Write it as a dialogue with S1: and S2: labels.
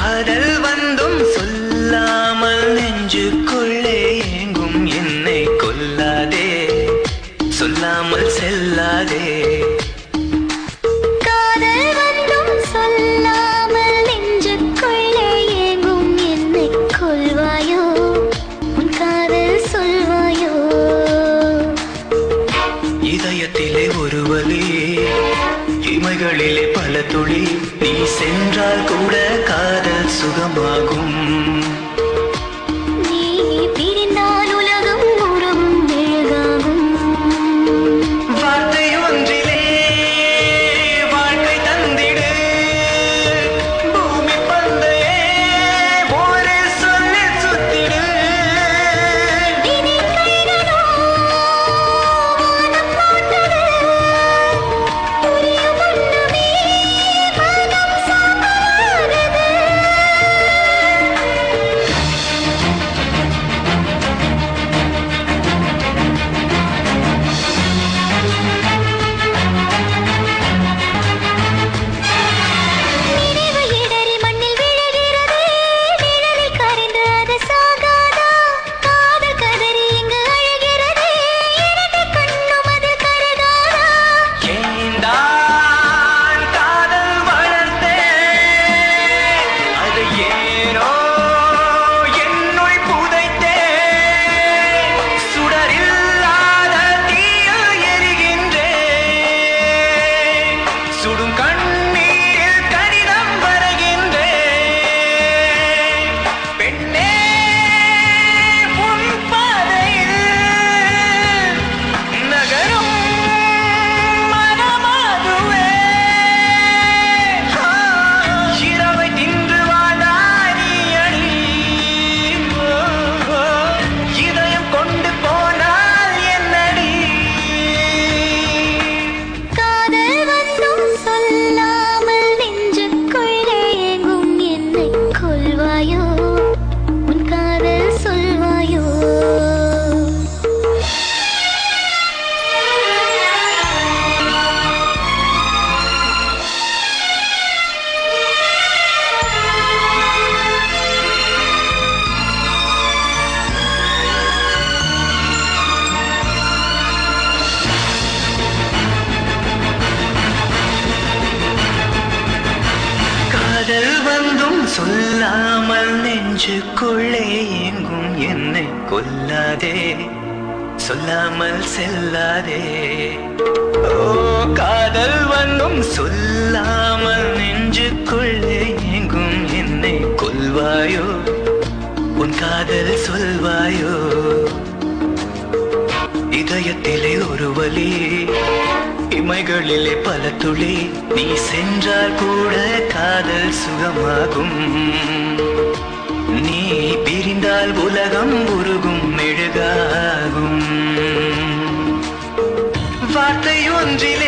S1: காதல் வந்தும் சொல்லாமல் நெஞ்சுக்குள்ளே ஏங்கும் என்னை கொல்லாதே, சொல்லாமல் செல்லாதே.
S2: காதல் வந்தும் சொல்லாமல் நெஞ்சுக்குள்ளே ஏங்கும் என்னை கொல்வாயோ, உன் காதல் சொல்வாயோ.
S1: இதயத்திலே ஒரு வலி, இமைகளிலே பல துளி, நீ சென்றால் கூட காதல் சுகமாகும்.
S2: நீ பிரிந்தால் உலகம் உறவும் மெழுகாகும்.
S1: வார்த்தை ஒன்றிலே வாழ்க்கை தந்திடு, பூமி பந்தையே ஒரு சொல்லி சுத்திடு.
S2: இனி கைகளோ வானம் போட்டது, புரியும் முன்னமே மனம் சாம்பலானது. நினைவு இடறி மண்ணில் விழுகிறது, நிழலில் கரைந்து அது சாகாதா. காதல் கதறி இங்கு அழுகிறது, இரண்டு கண்ணும் அதில் கருகாதா.
S1: ஏந்தான் காதல் வளர்த்தேன், அது ஏனோ என்னுள் புதைத்தேன். சுடரில்லாத தீயில் எரிகின்றேன், சுடும் கண்ணீரில் கடிதம் வரைகின்றேன். பெண்ணே உன் பாதையில் நகரும் மனமாதுவே. இரவை தின்று வாழாரி அணி, இதயம் கொண்டு போனால் என்னடி.
S2: காதல் வந்தும் சொல்லாமல் நெஞ்சுக்குள்ளே ஏங்கும் என்னை கொல்வாயோ, உன் காதல் சொல்வாயோ.
S1: காதல் வந்தும் சொல்லாமல் நெஞ்சுக்குள்ளே ஏங்கும் என்னை கொல்லாதே, சொல்லாமல் செல்லாதே. ஓ காதல் வந்தும் சொல்லாமல் நெஞ்சுக்குள்ளே ஏங்கும் என்னை கொல்வாயோ, உன் காதல் சொல்வாயோ. இதயத்திலே ஒரு வலி, இமைகளிலே பல துளி, நீ சென்றால் கூட காதல் சுகமாகும். நீ பிரிந்தால் உலகம் உருகும் மெழுகாகும். வார்த்தை ஒன்றிலே